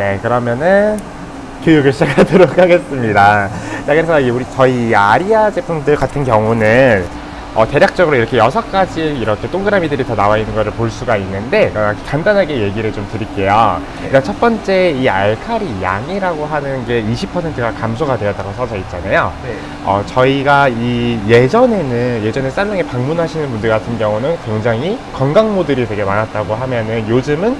네, 그러면은 교육을 시작하도록 하겠습니다. 자, 그래서 저희 아리아 제품들 같은 경우는 대략적으로 이렇게 6가지 이렇게 동그라미들이 다 나와 있는 것을 볼 수가 있는데, 간단하게 얘기를 좀 드릴게요. 일단 첫 번째, 이 알칼리 양이라고 하는 게 20%가 감소가 되었다고 써져 있잖아요. 네. 저희가 예전에 살롱에 방문하시는 분들 같은 경우는 굉장히 건강 모델이 되게 많았다고 하면은, 요즘은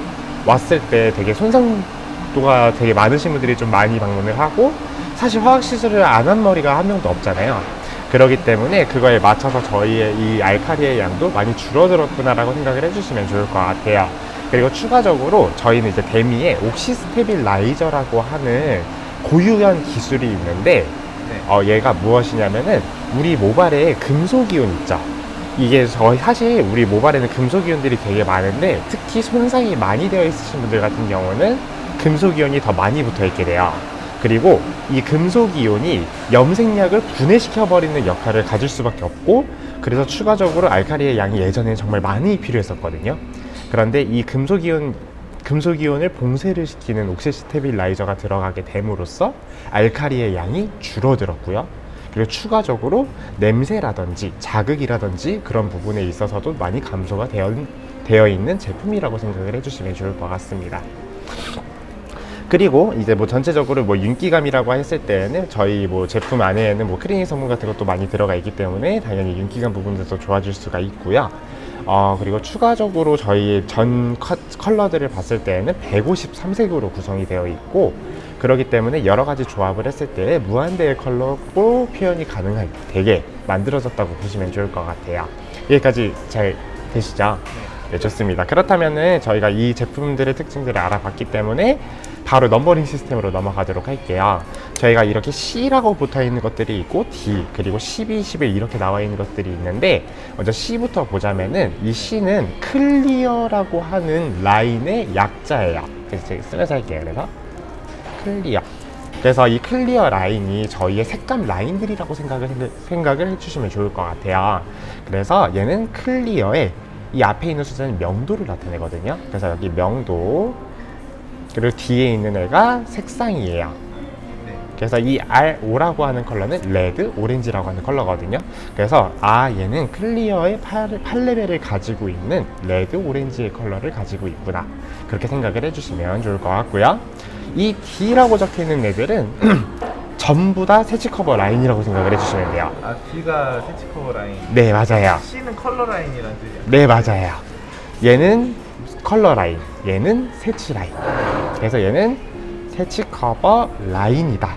왔을 때 되게 손상도가 되게 많으신 분들이 좀 많이 방문을 하고, 사실 화학 시술을 안 한 머리가 한 명도 없잖아요. 그렇기 때문에 그거에 맞춰서 저희의 이 알칼리의 양도 많이 줄어들었구나라고 생각을 해주시면 좋을 것 같아요. 그리고 추가적으로 저희는 이제 데미에 옥시스테빌라이저라고 하는 고유한 기술이 있는데, 얘가 무엇이냐면은 우리 모발에 금속이온 있죠. 이게 사실 우리 모발에는 금속이온들이 되게 많은데, 특히 손상이 많이 되어 있으신 분들 같은 경우는 금속이온이 더 많이 붙어 있게 돼요. 그리고 이 금속이온이 염색약을 분해시켜버리는 역할을 가질 수밖에 없고, 그래서 추가적으로 알칼리의 양이 예전에 정말 많이 필요했었거든요. 그런데 이 금속이온을 봉쇄를 시키는 옥시스테빌라이저가 들어가게 됨으로써 알칼리의 양이 줄어들었고요. 그리고 추가적으로 냄새라든지 자극이라든지 그런 부분에 있어서도 많이 감소가 되어 있는 제품이라고 생각을 해주시면 좋을 것 같습니다. 그리고 이제 전체적으로 윤기감이라고 했을 때는 저희 제품 안에는 크리닝 성분 같은 것도 많이 들어가 있기 때문에 당연히 윤기감 부분들도 좋아질 수가 있고요. 그리고 추가적으로 저희 전 컬러들을 봤을 때는 153색으로 구성이 되어 있고, 그렇기 때문에 여러 가지 조합을 했을 때 무한대의 컬러로 표현이 되게 만들어졌다고 보시면 좋을 것 같아요. 여기까지 잘 되시죠? 네, 좋습니다. 그렇다면은 저희가 이 제품들의 특징들을 알아봤기 때문에 바로 넘버링 시스템으로 넘어가도록 할게요. 저희가 이렇게 C라고 붙어 있는 것들이 있고, D, 그리고 12, 11 이렇게 나와 있는 것들이 있는데, 먼저 C부터 보자면은 이 C는 클리어라고 하는 라인의 약자예요. 그래서 제가 쓰면서 할게요. 그래서 클리어. 그래서 이 클리어 라인이 저희의 색감 라인들이라고 생각을 해주시면 좋을 것 같아요. 그래서 얘는 클리어에 이 앞에 있는 숫자는 명도를 나타내거든요. 그래서 여기 명도, 그리고 뒤에 있는 애가 색상이에요. 그래서 이 R5라고 하는 컬러는 레드, 오렌지라고 하는 컬러거든요. 그래서 얘는 클리어의 8레벨을 가지고 있는 레드, 오렌지의 컬러를 가지고 있구나, 그렇게 생각을 해주시면 좋을 것 같고요. 이 D라고 적혀있는 애들은 전부 다 세치 커버 라인이라고 생각을 해주시면 돼요. D가 세치 커버 라인. 네, 맞아요. C는 컬러 라인이라는 뜻이야. 네, 맞아요. 얘는 컬러 라인, 얘는 세치 라인. 그래서 얘는 세치 커버 라인이다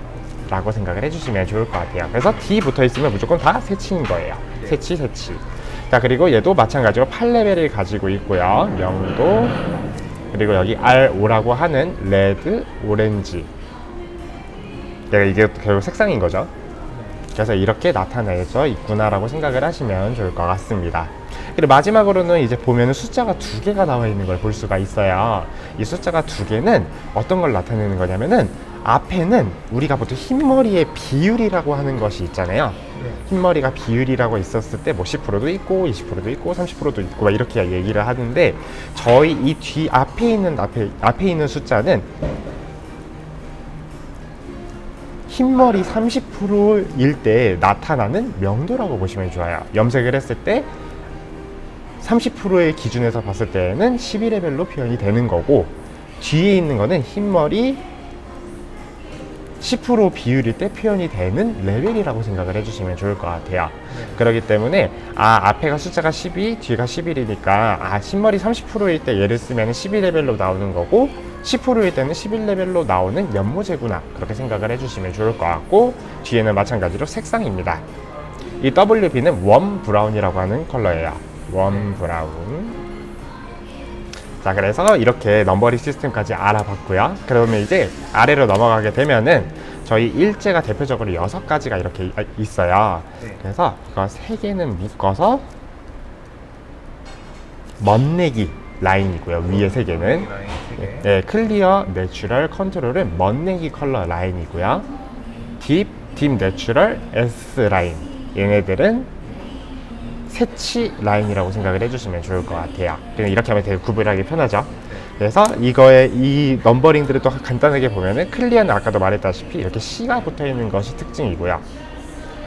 라고 생각을 해주시면 좋을 것 같아요. 그래서 D 붙어 있으면 무조건 다 세치인 거예요. 세치. 자, 그리고 얘도 마찬가지로 8레벨을 가지고 있고요. 명도, 그리고 여기 R5라고 하는 레드, 오렌지, 이게 결국 색상인 거죠. 그래서 이렇게 나타내져 있구나라고 생각을 하시면 좋을 것 같습니다. 그리고 마지막으로는 이제 보면은 숫자가 2개가 나와 있는 걸 볼 수가 있어요. 이 숫자가 2개는 어떤 걸 나타내는 거냐면은, 앞에는 우리가 보통 흰머리의 비율이라고 하는 것이 있잖아요. 흰머리가 비율이라고 있었을 때 10%도 있고 20%도 있고 30%도 있고 이렇게 얘기를 하는데, 저희 이 뒤 앞에 있는 숫자는 흰머리 30%일 때 나타나는 명도라고 보시면 좋아요. 염색을 했을 때 30%의 기준에서 봤을 때는 12레벨로 표현이 되는 거고, 뒤에 있는 거는 흰머리 10% 비율일 때 표현이 되는 레벨이라고 생각을 해주시면 좋을 것 같아요. 그렇기 때문에 앞에가 숫자가 12, 뒤가 11이니까 흰머리 30%일 때 얘를 쓰면 12레벨로 나오는 거고, 10%일 때는 11레벨로 나오는 연모제구나, 그렇게 생각을 해주시면 좋을 것 같고, 뒤에는 마찬가지로 색상입니다. 이 WB는 웜 브라운이라고 하는 컬러예요. 웜 브라운. 자, 그래서 이렇게 넘버링 시스템까지 알아봤고요. 그러면 이제 아래로 넘어가게 되면은 저희 일제가 대표적으로 6가지가 이렇게 있어요. 그래서 이거 3개는 묶어서 멋내기 라인이고요. 위에 3개는 네, 클리어, 내추럴, 컨트롤은 멋내기 컬러 라인이고요. 딥 내추럴, S 라인, 얘네들은 세치 라인이라고 생각을 해주시면 좋을 것 같아요. 이렇게 하면 되게 구분하기 편하죠. 그래서 이거의 이 넘버링들을 또 간단하게 보면은 클리어는 아까도 말했다시피 이렇게 C가 붙어 있는 것이 특징이고요.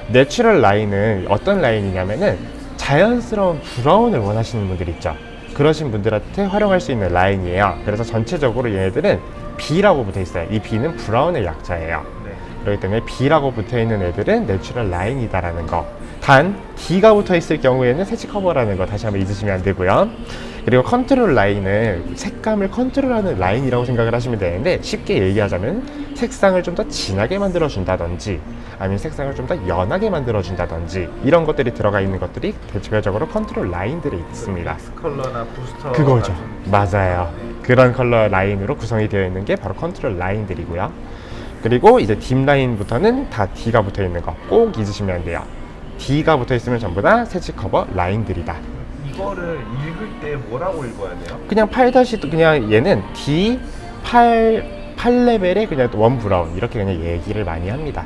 내추럴 라인은 어떤 라인이냐면은 자연스러운 브라운을 원하시는 분들 있죠. 그러신 분들한테 활용할 수 있는 라인이에요. 그래서 전체적으로 얘네들은 B라고 붙어 있어요. 이 B는 브라운의 약자예요. 네. 그렇기 때문에 B라고 붙어 있는 애들은 내추럴 라인이다라는 거. 단 D가 붙어 있을 경우에는 새치 커버라는 거 다시 한번 잊으시면 안 되고요. 그리고 컨트롤 라인을 색감을 컨트롤하는 라인이라고 생각을 하시면 되는데, 쉽게 얘기하자면 색상을 좀 더 진하게 만들어 준다든지 아니면 색상을 좀 더 연하게 만들어 준다든지 이런 것들이 들어가 있는 것들이 대체적으로 컨트롤 라인들이 있습니다. 믹스 컬러나 부스터 그거죠. 같은 맞아요. 그런 컬러 라인으로 구성이 되어 있는 게 바로 컨트롤 라인들이고요. 그리고 이제 딥 라인부터는 다 D가 붙어 있는 거 꼭 잊으시면 안 돼요. D가 붙어 있으면 전부 다 새치 커버 라인들이다. 이거를 읽을 때 뭐라고 읽어야 돼요? 그냥 8-도 그냥 얘는 D 8레벨의 그냥 원 브라운 이렇게 그냥 얘기를 많이 합니다.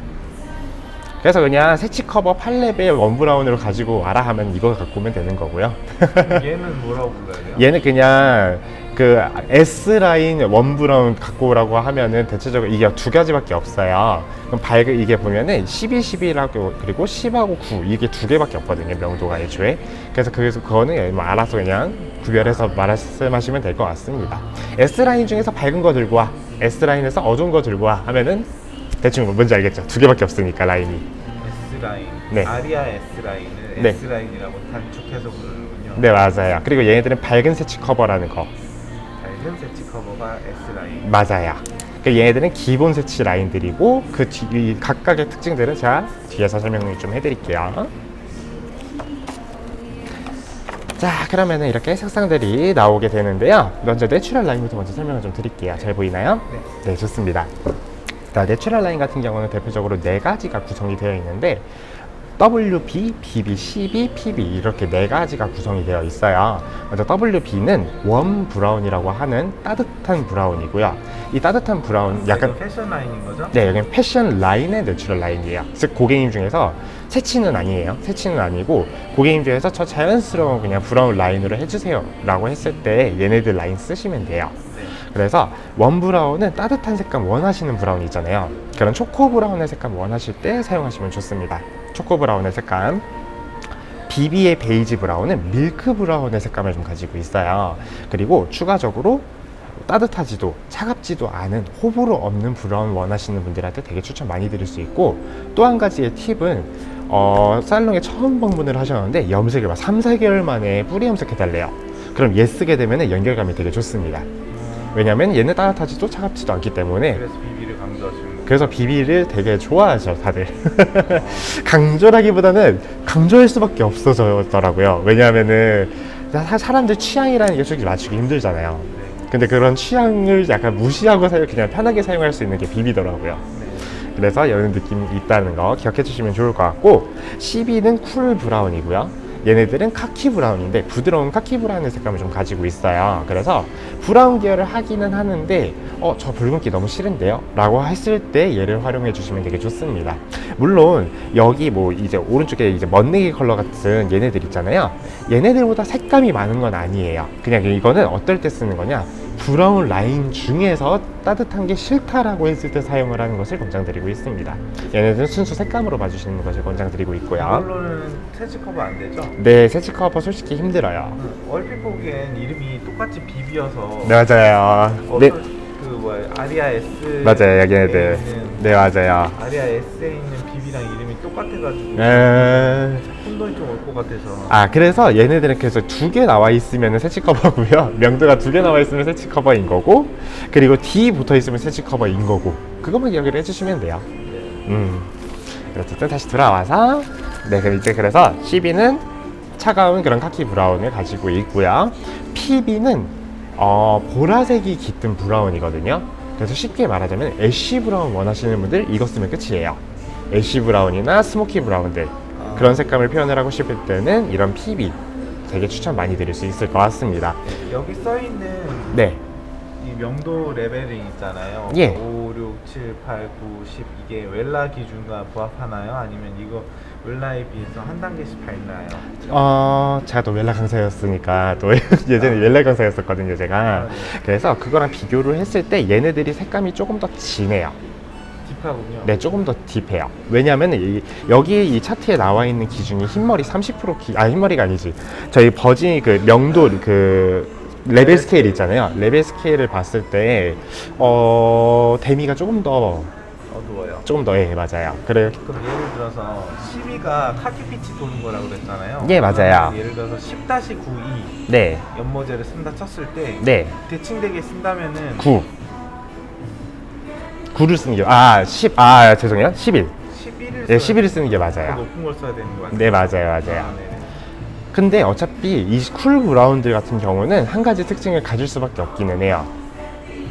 그래서 그냥 새치 커버 8레벨 원 브라운으로 가지고 와라 하면 이거 갖고 오면 되는 거고요. 얘는 뭐라고 불러야 돼요? 얘는 그냥 그 S라인 원 브라운 갖고 오라고 하면은 대체적으로 이게 두 가지밖에 없어요. 그럼 이게 보면은 12, 11하고 그리고 10하고 9 이게 두 개밖에 없거든요. 명도가 애초에. 그래서 그거는 뭐 알아서 그냥 구별해서 말씀하시면 될 것 같습니다. S라인 중에서 밝은 거 들고 와, S라인에서 어두운 거 들고 와 하면은 대충 뭔지 알겠죠? 두 개밖에 없으니까 라인이. S라인, 네. 아리아 S라인을 네. S라인이라고 단축해서 부르는군요. 네, 맞아요. 그리고 얘네들은 밝은 새치 커버라는 거. 밝은 새치 커버가 S라인. 맞아요. 그 얘네들은 기본 새치 라인들이고 그 뒤 각각의 특징들은 제가 뒤에서 설명을 좀 해드릴게요. 자, 그러면은 이렇게 색상들이 나오게 되는데요. 먼저 내추럴 라인부터 먼저 설명을 좀 드릴게요. 잘 보이나요? 네, 좋습니다. 자, 내추럴 라인 같은 경우는 대표적으로 네 가지가 구성이 되어 있는데 WB, BB, CB, PB 이렇게 네 가지가 구성이 되어 있어요. 먼저 WB는 웜 브라운이라고 하는 따뜻한 브라운이고요. 이 따뜻한 브라운 약간 패션 라인인 거죠? 네, 여기는 패션 라인의 내추럴 라인이에요. 즉 고객님 중에서 새치는 아니에요. 새치는 아니고 고객님 중에서 저 자연스러운 그냥 브라운 라인으로 해주세요 라고 했을 때 얘네들 라인 쓰시면 돼요. 네. 그래서 원 브라운은 따뜻한 색감 원하시는 브라운 있잖아요. 그런 초코 브라운의 색감 원하실 때 사용하시면 좋습니다. 초코 브라운의 색감. BB의 베이지 브라운은 밀크 브라운의 색감을 좀 가지고 있어요. 그리고 추가적으로 따뜻하지도 차갑지도 않은 호불호 없는 브라운 원하시는 분들한테 되게 추천 많이 드릴 수 있고, 또 한 가지의 팁은 살롱에 처음 방문을 하셨는데 염색을 막 3, 4개월 만에 뿌리 염색해달래요. 그럼 얘 쓰게 되면 연결감이 되게 좋습니다. 왜냐면 얘는 따뜻하지도 차갑지도 않기 때문에. 그래서 BB를 강조하시는 거예요. 그래서 BB를 되게 좋아하죠 다들. 강조라기보다는 강조할 수밖에 없어졌더라고요. 왜냐하면은 사람들 취향이라는 게 솔직히 맞추기 힘들잖아요. 네. 근데 그런 취향을 약간 무시하고 그냥 편하게 사용할 수 있는 게 BB더라고요. 네. 그래서 이런 느낌이 있다는 거 기억해 주시면 좋을 것 같고, CB는 쿨 브라운이고요. 얘네들은 카키 브라운인데 부드러운 카키 브라운의 색감을 좀 가지고 있어요. 그래서 브라운 계열을 하기는 하는데 저 붉은기 너무 싫은데요? 라고 했을 때 얘를 활용해 주시면 되게 좋습니다. 물론 여기 뭐 이제 오른쪽에 이제 멋내기 컬러 같은 얘네들 있잖아요. 얘네들보다 색감이 많은 건 아니에요. 그냥 이거는 어떨 때 쓰는 거냐, 브라운 라인 중에서 따뜻한 게 싫다라고 했을 때 사용을 하는 것을 권장드리고 있습니다. 얘네들은 순수 색감으로 봐주시는 것을 권장드리고 있고요. 이걸로는 새치 커버 안 되죠? 네, 새치 커버 솔직히 힘들어요. 얼핏 보기엔 이름이 똑같이 BB여서 네, 맞아요. 네, 그 뭐야 아리아 S 맞아요. 얘네들. 네, 맞아요. 아리아 S에 있는 BB랑 이름이 똑같아가지고 네. 혼돈이 좀 올 것 같아서. 그래서 얘네들은 그래서 두 개 나와 있으면 새치 커버고요. 명도가 두 개 나와 있으면 새치 커버인 거고, 그리고 D 붙어 있으면 새치 커버인 거고, 그것만 기억을 해주시면 돼요. 어쨌든 다시 돌아와서, 네, 그럼 이제 그래서 CB는 차가운 그런 카키 브라운을 가지고 있고요. PB는 보라색이 깃든 브라운이거든요. 그래서 쉽게 말하자면 애쉬 브라운 원하시는 분들 이거 쓰면 끝이에요. 애쉬 브라운이나 스모키 브라운들, 그런 색감을 표현을 하고 싶을 때는 이런 PB 되게 추천 많이 드릴 수 있을 것 같습니다. 여기 써 있는 네, 이 명도 레벨이 있잖아요. 예. 5, 6, 6, 7, 8, 9, 10 이게 웰라 기준과 부합하나요? 아니면 이거 웰라에 비해서 한 단계씩 밝나요? 제가 또 웰라 강사였으니까 또 예전에 웰라 강사였었거든요, 제가. 네. 그래서 그거랑 비교를 했을 때 얘네들이 색감이 조금 더 진해요. 딥하군요. 네, 조금 더 딥해요. 왜냐하면 여기 이 차트에 나와 있는 기준이 흰머리 30% 흰머리가 아니지. 저희 버진 그 명도 그 레벨 스케일 있잖아요. 레벨 스케일을 봤을 때 데미가 조금 더 어두워요. 예, 맞아요. 그래. 그럼 예를 들어서 12가 카키빛이 도는 거라고 그랬잖아요. 예, 맞아요. 예를 들어서 10-92 네, 연모제를 쓴다 쳤을 때 네, 대칭되게 쓴다면은 9를 쓰는 게 10 죄송해요. 11. 11을 네, 11을 쓰는 게 더 맞아요. 높은 걸 써야 되는 거 같아요. 네, 맞아요. 네네. 근데 어차피 이 쿨 브라운들 같은 경우는 한 가지 특징을 가질 수밖에 없기는 해요.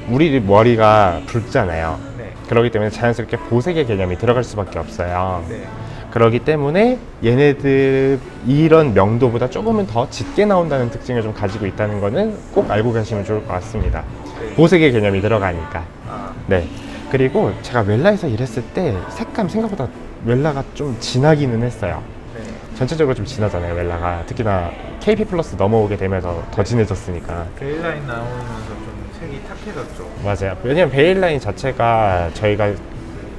우리 머리가 붉잖아요. 네. 그렇기 때문에 자연스럽게 보색의 개념이 들어갈 수밖에 없어요. 네. 그렇기 때문에 얘네들 이런 명도보다 조금은 더 짙게 나온다는 특징을 좀 가지고 있다는 거는 꼭 알고 가시면 좋을 것 같습니다. 네. 보색의 개념이 들어가니까. 아, 네. 그리고 제가 웰라에서 일했을 때 색감 생각보다 웰라가 좀 진하기는 했어요. 네. 전체적으로 좀 진하잖아요, 웰라가. 특히나 KP 플러스 넘어오게 되면서 더 진해졌으니까. 베일라인 나오면서 좀 색이 탁해졌죠. 맞아요. 왜냐면 베일라인 자체가 저희가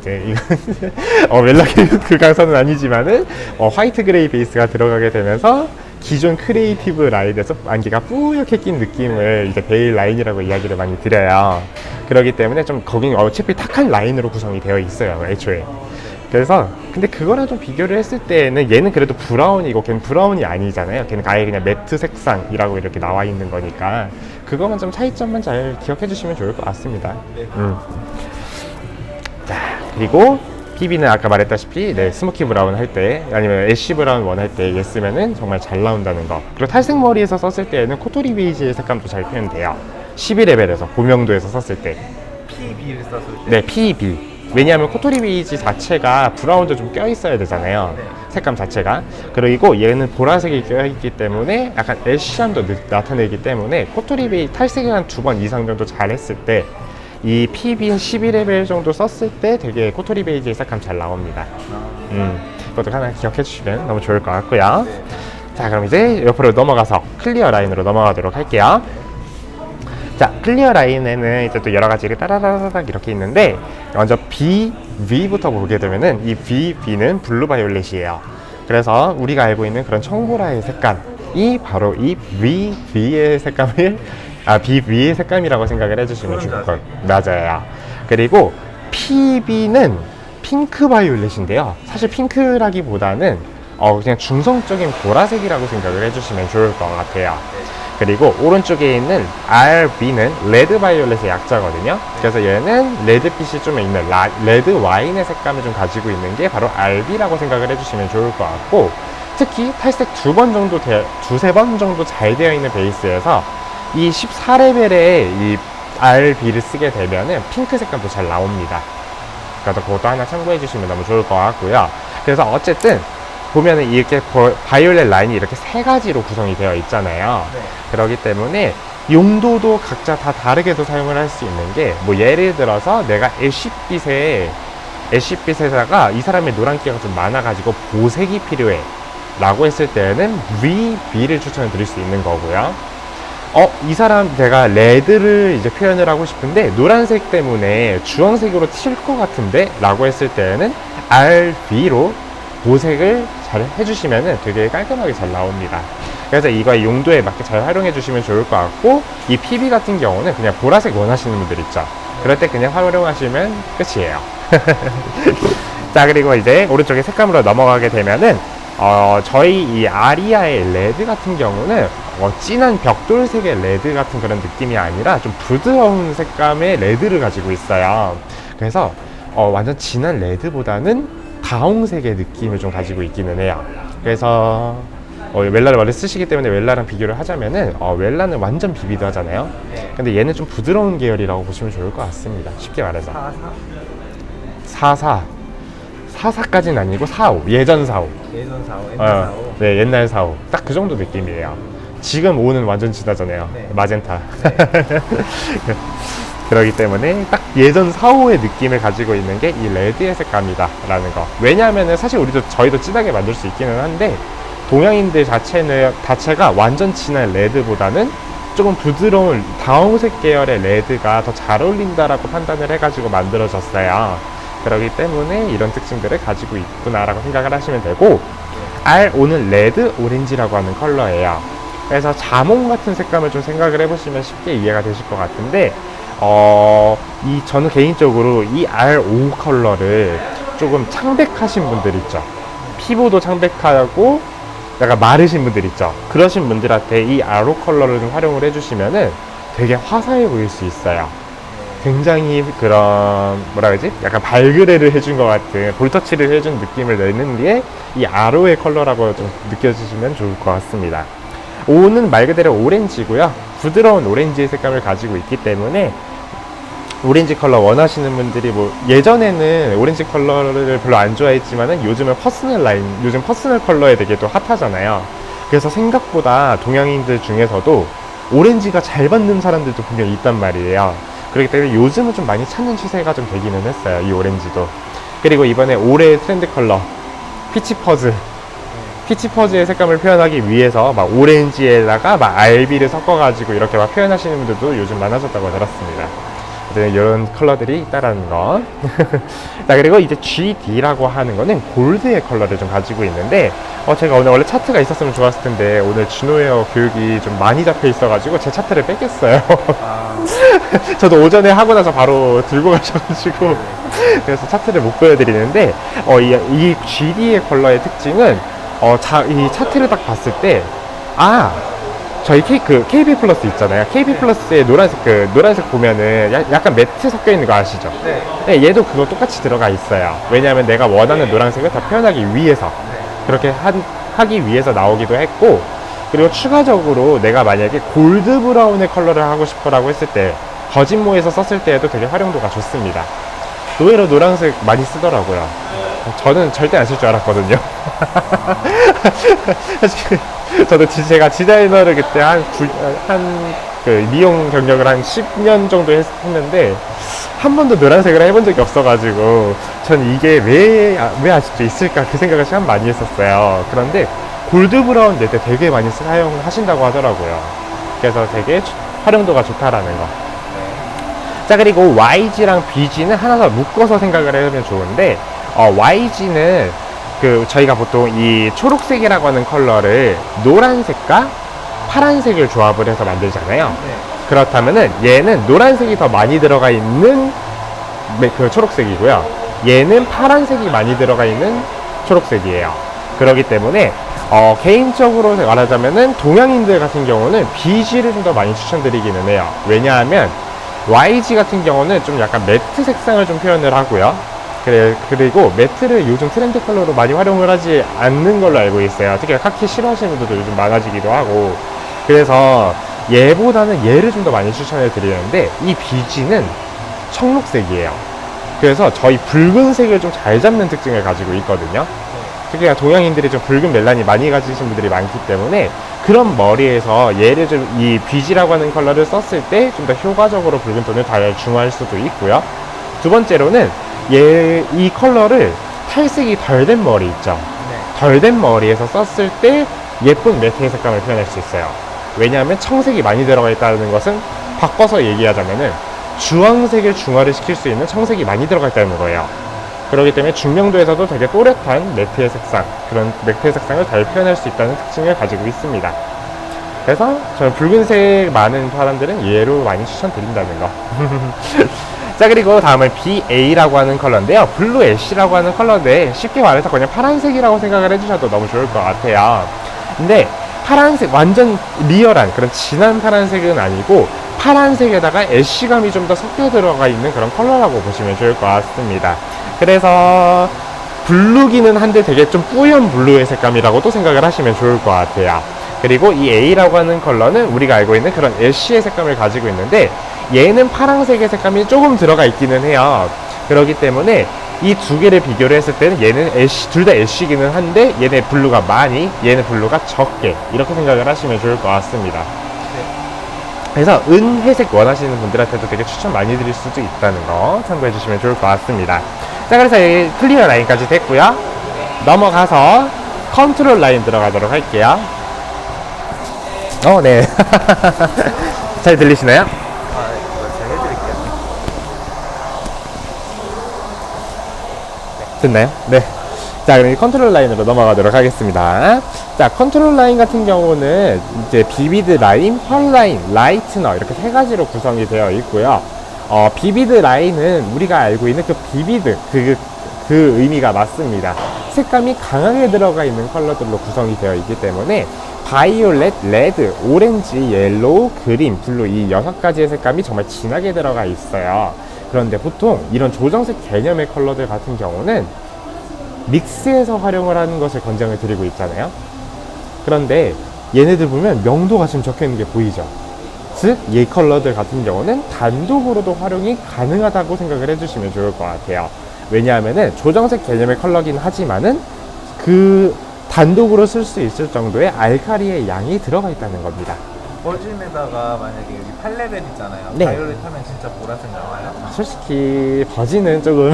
이제 이거 웰라 그 강사는 아니지만은 화이트 그레이 베이스가 들어가게 되면서 기존 크리에이티브 라인에서 안개가 뿌옇게 낀 느낌을 이제 베일 라인이라고 이야기를 많이 드려요. 그렇기 때문에 좀 거긴 어차피 탁한 라인으로 구성이 되어 있어요, 애초에. 그래서 근데 그거랑 좀 비교를 했을 때는 얘는 그래도 브라운이고 걔는 브라운이 아니잖아요. 걔는 아예 그냥 매트 색상이라고 이렇게 나와 있는 거니까 그거만 좀 차이점만 잘 기억해 주시면 좋을 것 같습니다. 네. 자, 그리고 PB는 아까 말했다시피 스모키 브라운 할 때 아니면 애쉬 브라운 원 할 때 얘 쓰면은 정말 잘 나온다는 거. 그리고 탈색 머리에서 썼을 때는 코토리 베이지의 색감도 잘 표현돼요. 12레벨에서 고명도에서 썼을 때. PB를 썼을 때. 네, PB. 왜냐하면 코토리 베이지 자체가 브라운도 좀 껴있어야 되잖아요. 네. 색감 자체가. 그리고 얘는 보라색이 껴있기 때문에 약간 애쉬함도 나타내기 때문에 코토리 베이지 탈색을 한 2번 이상 정도 잘했을 때 이 PB 12레벨 정도 썼을 때 되게 코토리 베이지의 색감 잘 나옵니다. 그것도 하나 기억해 주시면 너무 좋을 것 같고요. 네. 자, 그럼 이제 옆으로 넘어가서 클리어 라인으로 넘어가도록 할게요. 자, 클리어 라인에는 이제 또 여러 가지 따라라락 이렇게 있는데 먼저 BV부터 보게 되면은 이 BV는 블루 바이올렛이에요. 그래서 우리가 알고 있는 그런 청보라의 색감이 바로 이 BV의 색감을 BV의 색감이라고 생각을 해주시면 좋을 것 맞아요. 그리고 PB는 핑크 바이올렛인데요. 사실 핑크라기보다는 그냥 중성적인 보라색이라고 생각을 해주시면 좋을 것 같아요. 그리고 오른쪽에 있는 RB는 레드 바이올렛의 약자거든요. 그래서 얘는 레드빛이 좀 있는 레드 와인의 색감을 좀 가지고 있는 게 바로 RB라고 생각을 해주시면 좋을 것 같고, 특히 탈색 두세 번 정도 잘 되어 있는 베이스에서 이 14레벨에 이 RB를 쓰게 되면은 핑크 색감도 잘 나옵니다. 그래서 그것도 하나 참고해 주시면 너무 좋을 것 같고요. 그래서 어쨌든 보면은 이렇게 바이올렛 라인이 이렇게 세 가지로 구성이 되어 있잖아요. 네. 그렇기 때문에 용도도 각자 다 다르게도 사용을 할 수 있는 게, 뭐 예를 들어서 내가 애쉬빛에다가 이 사람의 노란기가 좀 많아가지고 보색이 필요해 라고 했을 때는 VB를 추천을 드릴 수 있는 거고요. 이 사람 내가 레드를 이제 표현을 하고 싶은데 노란색 때문에 주황색으로 튈 것 같은데 라고 했을 때는 RB로 보색을 잘 해주시면 되게 깔끔하게 잘 나옵니다. 그래서 이거의 용도에 맞게 잘 활용해 주시면 좋을 것 같고, 이 PB 같은 경우는 그냥 보라색 원하시는 분들 있죠. 그럴 때 그냥 활용하시면 끝이에요. 자, 그리고 이제 오른쪽에 색감으로 넘어가게 되면은 저희 이 아리아의 레드 같은 경우는 진한 벽돌색의 레드 같은 그런 느낌이 아니라 좀 부드러운 색감의 레드를 가지고 있어요. 그래서 완전 진한 레드보다는 다홍색의 느낌을 좀 가지고 있기는 해요. 그래서 웰라를 원래 쓰시기 때문에 웰라랑 비교를 하자면은 웰라는 완전 비비드 하잖아요. 근데 얘는 좀 부드러운 계열이라고 보시면 좋을 것 같습니다. 쉽게 말해서 44까지는 아니고 45, 예전 45. 예전 45, 옛날 45. 네, 옛날 45. 딱 그 정도 느낌이에요. 지금 5는 완전 진하잖아요. 네. 마젠타. 그렇기 때문에 딱 예전 4호의 느낌을 가지고 있는 게 이 레드의 색감이다라는 거. 왜냐하면은 사실 저희도 진하게 만들 수 있기는 한데 동양인들 자체가 완전 진한 레드보다는 조금 부드러운 다홍색 계열의 레드가 더 잘 어울린다라고 판단을 해가지고 만들어졌어요. 그렇기 때문에 이런 특징들을 가지고 있구나라고 생각을 하시면 되고, R5는 레드 오렌지라고 하는 컬러예요. 그래서 자몽 같은 색감을 좀 생각을 해보시면 쉽게 이해가 되실 것 같은데, 저는 개인적으로 이 R5 컬러를 조금 창백하신 분들 있죠. 피부도 창백하고 약간 마르신 분들 있죠. 그러신 분들한테 이 R5 컬러를 좀 활용을 해주시면은 되게 화사해 보일 수 있어요. 굉장히 그런 뭐라 그러지? 약간 발그레를 해준 것 같은, 볼터치를 해준 느낌을 내는 게 이 R5의 컬러라고 좀 느껴지시면 좋을 것 같습니다. 5는 말 그대로 오렌지고요. 부드러운 오렌지의 색감을 가지고 있기 때문에 오렌지 컬러 원하시는 분들이 뭐 예전에는 오렌지 컬러를 별로 안 좋아했지만은 요즘 퍼스널 컬러에 되게 또 핫하잖아요. 그래서 생각보다 동양인들 중에서도 오렌지가 잘 받는 사람들도 분명히 있단 말이에요. 그렇기 때문에 요즘은 좀 많이 찾는 추세가 좀 되기는 했어요, 이 오렌지도. 그리고 이번에 올해의 트렌드 컬러 피치퍼즈의 색감을 표현하기 위해서 막 오렌지에다가 막 알비를 섞어가지고 이렇게 막 표현하시는 분들도 요즘 많아졌다고 들었습니다. 이런 컬러들이 있다라는 거. 자, 그리고 이제 GD라고 하는 거는 골드의 컬러를 좀 가지고 있는데, 제가 오늘 원래 차트가 있었으면 좋았을 텐데 오늘 진호웨어 교육이 좀 많이 잡혀 있어가지고 제 차트를 뺏겼어요. 저도 오전에 하고 나서 바로 들고 가셔가지고 그래서 차트를 못 보여드리는데, 이 GD의 컬러의 특징은 이 차트를 딱 봤을 때, 저희 KB 플러스 있잖아요. KB 플러스의 노란색 보면은 약간 매트 섞여 있는 거 아시죠? 네. 네, 얘도 그거 똑같이 들어가 있어요. 왜냐하면 내가 원하는 노란색을 다 표현하기 위해서, 그렇게 하기 위해서 나오기도 했고, 그리고 추가적으로 내가 만약에 골드 브라운의 컬러를 하고 싶어라고 했을 때 거짓모에서 썼을 때에도 되게 활용도가 좋습니다. 의외로 노란색 많이 쓰더라고요. 저는 절대 안 쓸 줄 알았거든요. 사실 저도 제가 디자이너를 그때 미용 경력을 한 10년 정도 했는데 한 번도 노란색을 해본 적이 없어가지고 전 이게 왜 아직도 있을까 그 생각을 참 많이 했었어요. 그런데 골드 브라운 낼 때 되게 많이 사용하신다고 하더라고요. 그래서 되게 활용도가 좋다라는 거. 자, 그리고 YG랑 BG는 하나 더 묶어서 생각을 하면 좋은데, YG는 저희가 보통 이 초록색이라고 하는 컬러를 노란색과 파란색을 조합을 해서 만들잖아요. 네. 그렇다면은 얘는 노란색이 더 많이 들어가 있는 초록색이고요. 얘는 파란색이 많이 들어가 있는 초록색이에요. 그렇기 때문에 개인적으로 말하자면은 동양인들 같은 경우는 BG를 좀 더 많이 추천드리기는 해요. 왜냐하면 YG 같은 경우는 좀 약간 매트 색상을 좀 표현을 하고요. 그리고 매트를 요즘 트렌드 컬러로 많이 활용을 하지 않는 걸로 알고 있어요. 특히 카키 싫어하시는 분들도 요즘 많아지기도 하고. 그래서 얘보다는 얘를 좀 더 많이 추천해 드리는데, 이 BG는 청록색이에요. 그래서 저희 붉은색을 좀 잘 잡는 특징을 가지고 있거든요. 특히 동양인들이 좀 붉은 멜라닌 많이 가지신 분들이 많기 때문에 그런 머리에서 얘를 이 BG라고 하는 컬러를 썼을 때 좀 더 효과적으로 붉은 톤을 잘 중화할 수도 있고요. 두 번째로는 이 컬러를 탈색이 덜 된 머리 있죠. 덜 된 머리에서 썼을 때 예쁜 매트의 색감을 표현할 수 있어요. 왜냐하면 청색이 많이 들어가 있다는 것은 바꿔서 얘기하자면은 주황색을 중화를 시킬 수 있는 청색이 많이 들어가 있다는 거예요. 그렇기 때문에 중명도에서도 되게 또렷한 매트의 색상, 그런 매트의 색상을 잘 표현할 수 있다는 특징을 가지고 있습니다. 그래서 저는 붉은색 많은 사람들은 얘로 많이 추천드린다는 거. 자, 그리고 다음은 BA라고 하는 컬러인데요. 블루 애쉬라고 하는 컬러인데 쉽게 말해서 그냥 파란색이라고 생각을 해주셔도 너무 좋을 것 같아요. 근데 파란색, 완전 리얼한 그런 진한 파란색은 아니고 파란색에다가 애쉬감이 좀 더 섞여 들어가 있는 그런 컬러라고 보시면 좋을 것 같습니다. 그래서 블루기는 한데 되게 좀 뿌연 블루의 색감이라고도 생각을 하시면 좋을 것 같아요. 그리고 이 A라고 하는 컬러는 우리가 알고 있는 그런 애쉬의 색감을 가지고 있는데, 얘는 파란색의 색감이 조금 들어가 있기는 해요. 그렇기 때문에 이 두 개를 비교를 했을 때는 얘는 둘 다 애쉬기는 한데 얘네 블루가 많이, 얘는 블루가 적게, 이렇게 생각을 하시면 좋을 것 같습니다. 그래서 은회색 원하시는 분들한테도 되게 추천 많이 드릴 수도 있다는 거 참고해 주시면 좋을 것 같습니다. 자, 그래서 이 클리어 라인까지 됐고요. 넘어가서 컨트롤 라인 들어가도록 할게요. 네. 잘 들리시나요? 이거 제가 해드릴게요. 됐나요? 네. 자, 그럼 이 컨트롤 라인으로 넘어가도록 하겠습니다. 자, 컨트롤 라인 같은 경우는 이제 비비드 라인, 펄 라인, 라이트너 이렇게 세 가지로 구성이 되어 있고요. 비비드 라인은 우리가 알고 있는 그 비비드, 그 의미가 맞습니다. 색감이 강하게 들어가 있는 컬러들로 구성이 되어 있기 때문에 바이올렛, 레드, 오렌지, 옐로우, 그린, 블루 이 6가지의 색감이 정말 진하게 들어가 있어요. 그런데 보통 이런 조정색 개념의 컬러들 같은 경우는 믹스해서 활용을 하는 것을 권장을 드리고 있잖아요. 그런데 얘네들 보면 명도가 지금 적혀 있는 게 보이죠? 즉, 이 컬러들 같은 경우는 단독으로도 활용이 가능하다고 생각을 해주시면 좋을 것 같아요. 왜냐하면은 조정색 개념의 컬러긴 하지만은 그 단독으로 쓸 수 있을 정도의 알카리의 양이 들어가 있다는 겁니다. 버진에다가 만약에 여기 8레벨 있잖아요. 네. 바이올렛 하면 진짜 보라색 나와요? 솔직히 버지는 조금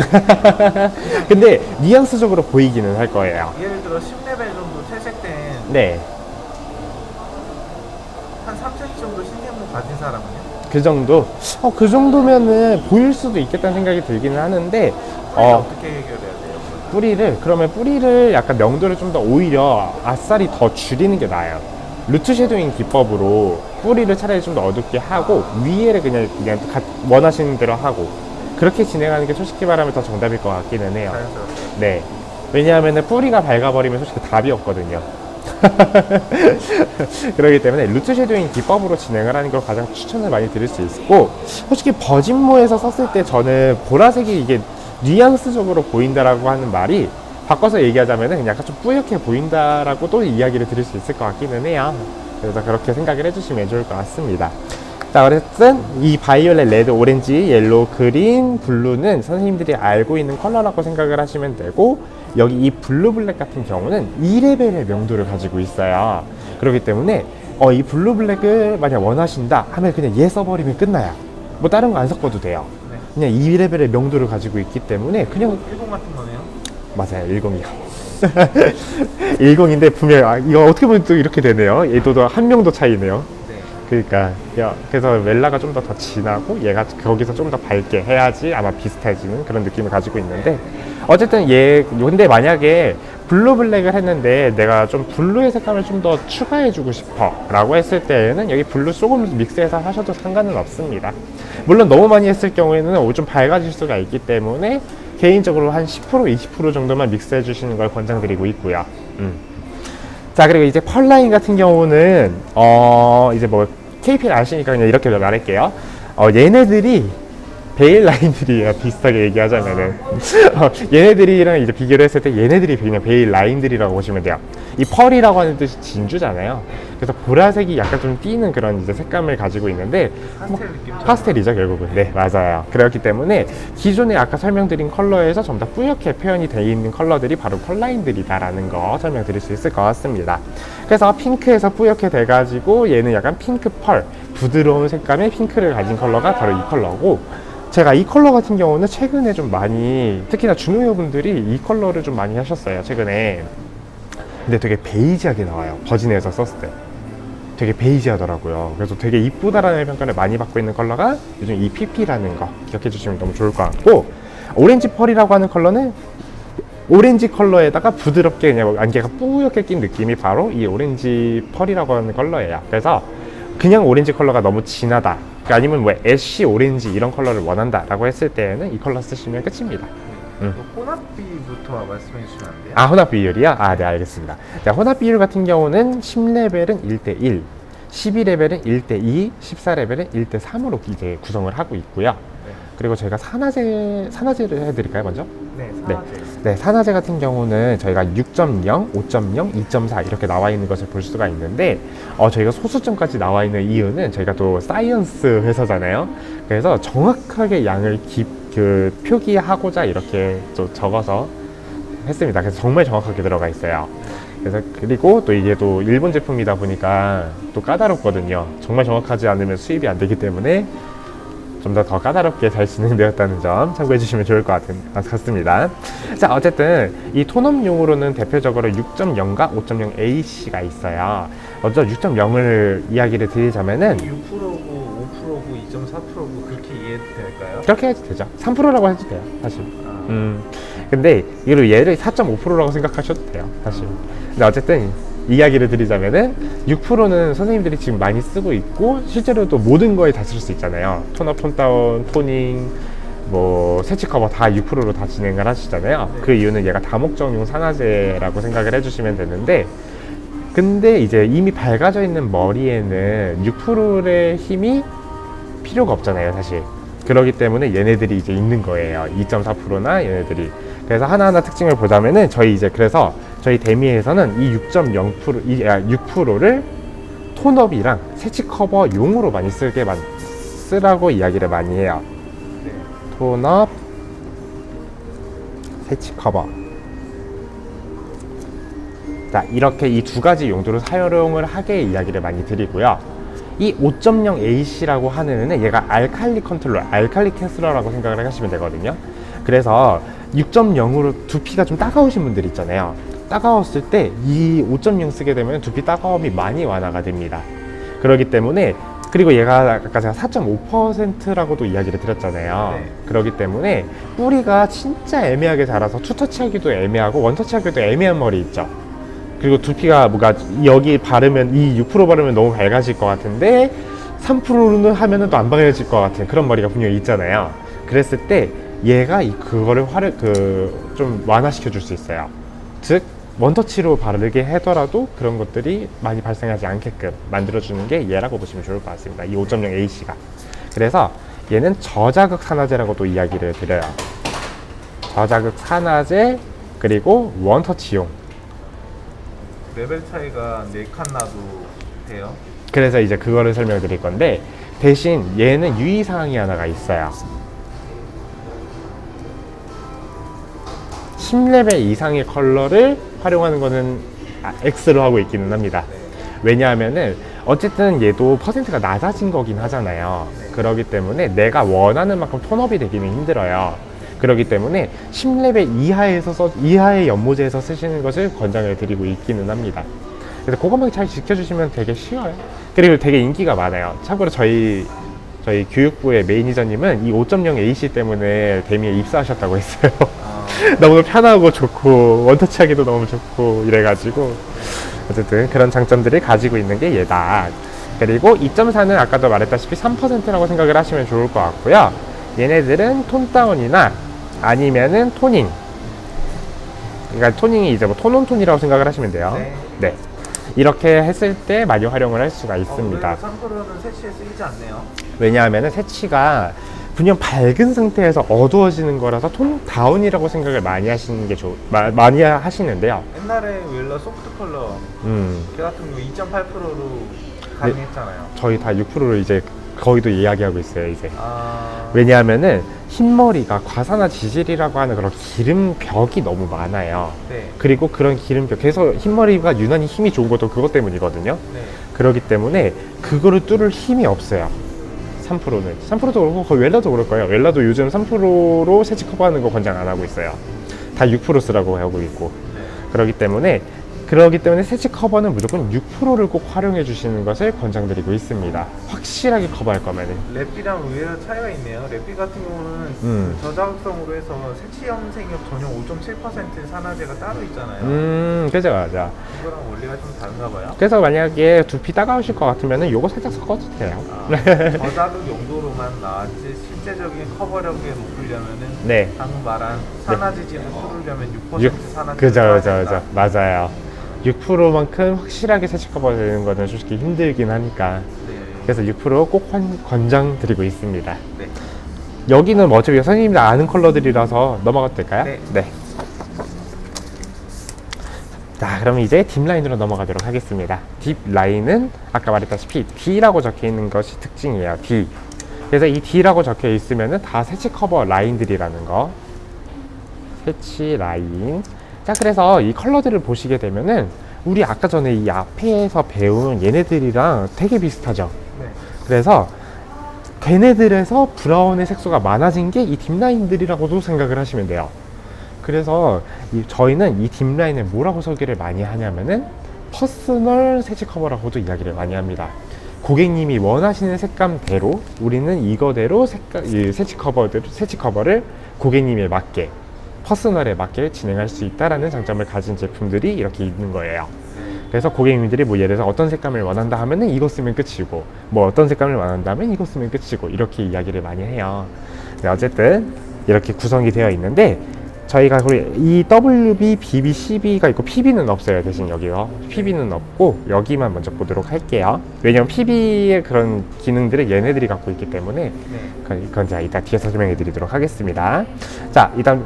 근데 뉘앙스적으로 보이기는 할 거예요. 예를 들어 10레벨 정도 퇴색된 네, 한 3cm 정도 신경무 가진 사람은요? 그 정도? 그 정도면은 보일 수도 있겠다는 생각이 들기는 하는데 어떻게 해결해야 돼요? 뿌리를 약간 명도를 좀 더 오히려 아싸리 더 줄이는 게 나아요. 루트 섀도잉 기법으로 뿌리를 차라리 좀 더 어둡게 하고 위에를 그냥 원하시는 대로 하고 그렇게 진행하는 게 솔직히 말하면 더 정답일 것 같기는 해요. 자연스럽게. 네. 왜냐하면 뿌리가 밝아버리면 솔직히 답이 없거든요. 그렇기 때문에 루트 섀도잉 기법으로 진행을 하는 걸 가장 추천을 많이 드릴 수 있고, 솔직히 버진모에서 썼을 때 저는 보라색이 이게 뉘앙스적으로 보인다라고 하는 말이 바꿔서 얘기하자면은 약간 좀 뿌옇게 보인다라고 또 이야기를 드릴 수 있을 것 같기는 해요. 그래서 그렇게 생각을 해주시면 좋을 것 같습니다. 자, 어쨌든 이 바이올렛, 레드, 오렌지, 옐로우, 그린, 블루는 선생님들이 알고 있는 컬러라고 생각을 하시면 되고, 여기 이 블루 블랙 같은 경우는 2레벨의 명도를 가지고 있어요. 그렇기 때문에 이 블루 블랙을 만약 원하신다 하면 그냥 얘 써버리면 끝나요. 뭐 다른 거 안 섞어도 돼요. 네. 그냥 2레벨의 명도를 가지고 있기 때문에 그냥 10 같은 거네요? 맞아요, 10이요. 10인데 분명 이거 어떻게 보면 또 이렇게 되네요. 얘도 한 명도 차이네요. 네. 그러니까 그래서 웰라가 좀 더 진하고 얘가 거기서 좀 더 밝게 해야지 아마 비슷해지는 그런 느낌을 가지고 있는데, 어쨌든 근데 만약에 블루 블랙을 했는데 내가 좀 블루의 색감을 좀 더 추가해 주고 싶어 라고 했을 때에는 여기 블루 조금 믹스해서 하셔도 상관은 없습니다. 물론 너무 많이 했을 경우에는 좀 밝아질 수가 있기 때문에 개인적으로 한 10% 20% 정도만 믹스해 주시는 걸 권장드리고 있고요. 자, 그리고 이제 펄라인 같은 경우는 이제 뭐 KPL 아시니까 그냥 이렇게 말할게요. 얘네들이 베일 라인들이에요. 비슷하게 얘기하자면은 얘네들이랑 이제 비교를 했을 때 얘네들이 그냥 베일 라인들이라고 보시면 돼요. 이 펄이라고 하는 뜻이 진주잖아요. 그래서 보라색이 약간 좀 띄는 그런 이제 색감을 가지고 있는데 파스텔 느낌처럼. 파스텔이죠, 결국은. 네, 맞아요. 그렇기 때문에 기존에 아까 설명드린 컬러에서 전부 다 뿌옇게 표현이 되어 있는 컬러들이 바로 펄라인들이다라는 거 설명드릴 수 있을 것 같습니다. 그래서 핑크에서 뿌옇게 돼가지고 얘는 약간 핑크 펄, 부드러운 색감의 핑크를 가진 컬러가 바로 이 컬러고, 제가 이 컬러 같은 경우는 최근에 좀 많이, 특히나 중요분들이 이 컬러를 좀 많이 하셨어요, 최근에. 근데 되게 베이지하게 나와요, 버진에서 썼을 때. 되게 베이지하더라고요. 그래서 되게 이쁘다라는 평가를 많이 받고 있는 컬러가 요즘 이 PP라는 거 기억해 주시면 너무 좋을 것 같고, 오렌지 펄이라고 하는 컬러는 오렌지 컬러에다가 부드럽게 그냥 안개가 뿌옇게 낀 느낌이 바로 이 오렌지 펄이라고 하는 컬러예요. 그래서 그냥 오렌지 컬러가 너무 진하다, 아니면 뭐 애쉬 오렌지 이런 컬러를 원한다 라고 했을 때는 이 컬러 쓰시면 끝입니다. 혼합비부터 말씀해 주시면 안 돼요? 혼합 비율이요? 네, 알겠습니다. 자, 혼합 비율 같은 경우는 10레벨은 1대1, 12레벨은 1대2, 14레벨은 1대3으로 이제 구성을 하고 있고요. 네. 그리고 저희가 산화제를 해드릴까요, 먼저? 네, 산화제. 네, 산화제 같은 경우는 저희가 6.0, 5.0, 2.4 이렇게 나와 있는 것을 볼 수가 있는데, 저희가 소수점까지 나와 있는 이유는 저희가 또 사이언스 회사잖아요. 그래서 정확하게 양을 표기하고자 이렇게 또 적어서 했습니다. 그래서 정말 정확하게 들어가 있어요. 그래서 그리고 또 이게 또 일본 제품이다 보니까 또 까다롭거든요. 정말 정확하지 않으면 수입이 안 되기 때문에 좀 더 까다롭게 잘 진행되었다는 점 참고해 주시면 좋을 것 같습니다. 자, 어쨌든 이 톤업용으로는 대표적으로 6.0과 5.0AC가 있어요. 먼저 6.0을 이야기를 드리자면은 6%고 5%고 2.4%고 그렇게 이해해도 될까요? 그렇게 해도 되죠. 3%라고 해도 돼요, 사실. 아, 근데 이걸 얘를 4.5%라고 생각하셔도 돼요, 사실. 근데 어쨌든 이야기를 드리자면은 6%는 선생님들이 지금 많이 쓰고 있고 실제로도 모든 거에 다 쓸 수 있잖아요. 톤업, 톤다운, 토닝, 뭐 세치 커버 다 6%로 다 진행을 하시잖아요. 네. 그 이유는 얘가 다목적용 산화제라고 생각을 해주시면 되는데, 근데 이제 이미 밝아져 있는 머리에는 6%의 힘이 필요가 없잖아요, 사실. 그렇기 때문에 얘네들이 이제 있는 거예요. 2.4%나 얘네들이. 그래서 하나하나 특징을 보자면은 그래서 저희 데미에서는 이 6%를 톤업이랑 세치 커버용으로 많이 쓰라고 이야기를 많이 해요. 네. 톤업, 세치 커버. 자, 이렇게 이 두 가지 용도로 사용을 하게 이야기를 많이 드리고요. 이 5.0AC라고 하는 애는 얘가 알칼리 컨트롤러, 알칼리 캐슬러라고 생각을 하시면 되거든요. 그래서 6.0으로 두피가 좀 따가우신 분들 있잖아요. 따가웠을 때 이 5.0 쓰게 되면 두피 따가움이 많이 완화가 됩니다. 그렇기 때문에, 그리고 얘가 아까 제가 4.5%라고도 이야기를 드렸잖아요. 네. 그렇기 때문에 뿌리가 진짜 애매하게 자라서 투터치 하기도 애매하고 원터치 하기도 애매한 머리 있죠. 그리고 두피가 뭔가 여기 바르면 이 6% 바르면 너무 밝아질 것 같은데 3%는 하면은 또 안 밝아질 것 같은 그런 머리가 분명히 있잖아요. 그랬을 때 얘가 그거를 좀 완화시켜 줄 수 있어요. 즉 원터치로 바르게 하더라도 그런 것들이 많이 발생하지 않게끔 만들어주는 게 얘라고 보시면 좋을 것 같습니다. 이 5.0AC가. 그래서 얘는 저자극 산화제라고도 이야기를 드려요. 저자극 산화제, 그리고 원터치용. 레벨 차이가 4칸 나도 돼요? 그래서 이제 그거를 설명드릴 건데, 대신 얘는 유의사항이 하나가 있어요. 10레벨 이상의 컬러를 활용하는 거는 X로 하고 있기는 합니다. 왜냐하면은 어쨌든 얘도 퍼센트가 낮아진 거긴 하잖아요. 그렇기 때문에 내가 원하는 만큼 톤업이 되기는 힘들어요. 그렇기 때문에 10레벨 이하의 연모제에서 쓰시는 것을 권장을 드리고 있기는 합니다. 그래서 그것만 잘 지켜주시면 되게 쉬워요. 그리고 되게 인기가 많아요. 참고로 저희 교육부의 매니저님은 이 5.0AC 때문에 데미에 입사하셨다고 했어요. 너무 편하고 좋고 원터치하기도 너무 좋고 이래가지고 어쨌든 그런 장점들을 가지고 있는 게 얘다. 그리고 2.4는 아까도 말했다시피 3%라고 생각을 하시면 좋을 것 같고요. 얘네들은 톤다운이나 아니면은 토닝, 그러니까 토닝이 이제 뭐 톤온톤이라고 생각을 하시면 돼요. 네. 이렇게 했을 때 많이 활용을 할 수가 있습니다. 3%는 세치에 쓰이지 않네요. 왜냐하면 세치가 그냥 밝은 상태에서 어두워지는 거라서 톤 다운이라고 생각을 많이 하시는 게 많이 하시는데요. 옛날에 웰러 소프트 컬러 걔 같은 거 2.8%로 가능했잖아요. 저희 다 6%를 이제 거의도 이야기하고 있어요, 이제. 아... 왜냐하면은 흰머리가 과산화 지질이라고 하는 그런 기름벽이 너무 많아요. 네. 그리고 그런 기름벽, 그래서 흰머리가 유난히 힘이 좋은 것도 그것 때문이거든요. 네. 그렇기 때문에 그거를 뚫을 힘이 없어요. 3%는 3%도 그렇고 거의 웰라도 그럴 거예요. 웰라도 요즘 3%로 세치 커버하는 거 권장 안 하고 있어요. 다 6% 쓰라고 하고 있고. 네. 그렇기 때문에 세치 커버는 무조건 6%를 꼭 활용해 주시는 것을 권장드리고 있습니다. 확실하게 커버할 거면은. 랩비랑 의외로 차이가 있네요. 랩비 같은 경우는 저자극성으로 해서 세치형 생협 전용 5.7% 산화제가 따로 있잖아요. 그죠, 맞아. 이거랑 원리가 좀 다른가 봐요. 그래서 만약에 두피 따가우실 것 같으면은 요거 살짝 섞어도 돼요. 저자극 용도로만 나왔지 실제적인 커버력에 묶으려면은 네. 방금 말한 산화지질을 뚫으려면 6% 산화제. 그죠. 맞아요. 6%만큼 확실하게 세치 커버 되는 거는 솔직히 힘들긴 하니까. 네. 그래서 6%꼭 권장드리고 있습니다. 네. 여기는 뭐 어차피 선생님들 아는 컬러들이라서 넘어가도 될까요? 네. 자, 그럼 이제 딥 라인으로 넘어가도록 하겠습니다. 딥 라인은 아까 말했다시피 D라고 적혀 있는 것이 특징이에요. D. 그래서 이 D라고 적혀 있으면은 다 세치 커버 라인들이라는 거. 세치 라인. 자, 그래서 이 컬러들을 보시게 되면은 우리 아까 전에 이 앞에서 배운 얘네들이랑 되게 비슷하죠. 네. 그래서 걔네들에서 브라운의 색소가 많아진 게 이 딥라인들이라고도 생각을 하시면 돼요. 그래서 저희는 이 딥라인을 뭐라고 설계를 많이 하냐면은 퍼스널 새치 커버라고도 이야기를 많이 합니다. 고객님이 원하시는 색감대로 우리는 이거대로 이 새치 커버를 고객님에 맞게 퍼스널에 맞게 진행할 수 있다라는 장점을 가진 제품들이 이렇게 있는 거예요. 그래서 고객님들이 뭐 예를 들어서 어떤 색감을 원한다 하면은 이거 쓰면 끝이고, 뭐 어떤 색감을 원한다 면 이거 쓰면 끝이고, 이렇게 이야기를 많이 해요. 네, 어쨌든 이렇게 구성이 되어 있는데 저희가 이 WB, BB, CB가 있고 PB는 없어요. 대신 여기요. PB는 없고 여기만 먼저 보도록 할게요. 왜냐면 PB의 그런 기능들을 얘네들이 갖고 있기 때문에 그건 제가 이따 뒤에서 설명해 드리도록 하겠습니다. 자, 일단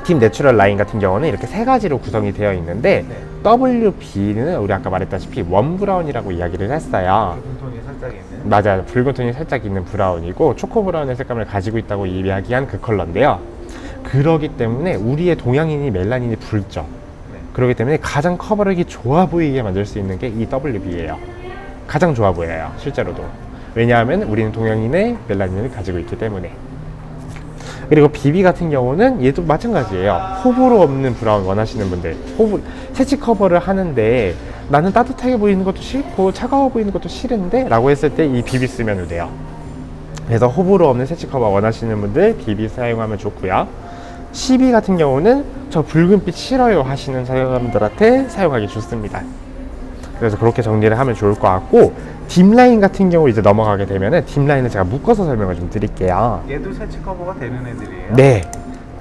딥 내추럴 라인 같은 경우는 이렇게 세 가지로 구성이 되어 있는데 WB는 우리 아까 말했다시피 원 브라운이라고 이야기를 했어요. 붉은 톤이 살짝 있는. 맞아요. 붉은 톤이 살짝 있는 브라운이고 초코 브라운의 색감을 가지고 있다고 이야기한 그 컬러인데요. 그러기 때문에 우리의 동양인이 멜라닌이 붉죠. 네. 그렇기 때문에 가장 커버력이 좋아 보이게 만들 수 있는 게 이 WB예요. 가장 좋아 보여요. 실제로도. 왜냐하면 우리는 동양인의 멜라닌을 가지고 있기 때문에. 그리고 BB 같은 경우는 얘도 마찬가지예요. 호불호 없는 브라운 원하시는 분들, 새치 커버를 하는데 나는 따뜻하게 보이는 것도 싫고 차가워 보이는 것도 싫은데 라고 했을 때 이 BB 쓰면 돼요. 그래서 호불호 없는 새치 커버 원하시는 분들 BB 사용하면 좋고요. CB 같은 경우는 저 붉은빛 싫어요 하시는 사람들한테 사용하기 좋습니다. 그래서 그렇게 정리를 하면 좋을 것 같고, 딥라인 같은 경우 이제 넘어가게 되면은 딥라인을 제가 묶어서 설명을 좀 드릴게요. 얘도 새치 커버가 되는 애들이에요? 네,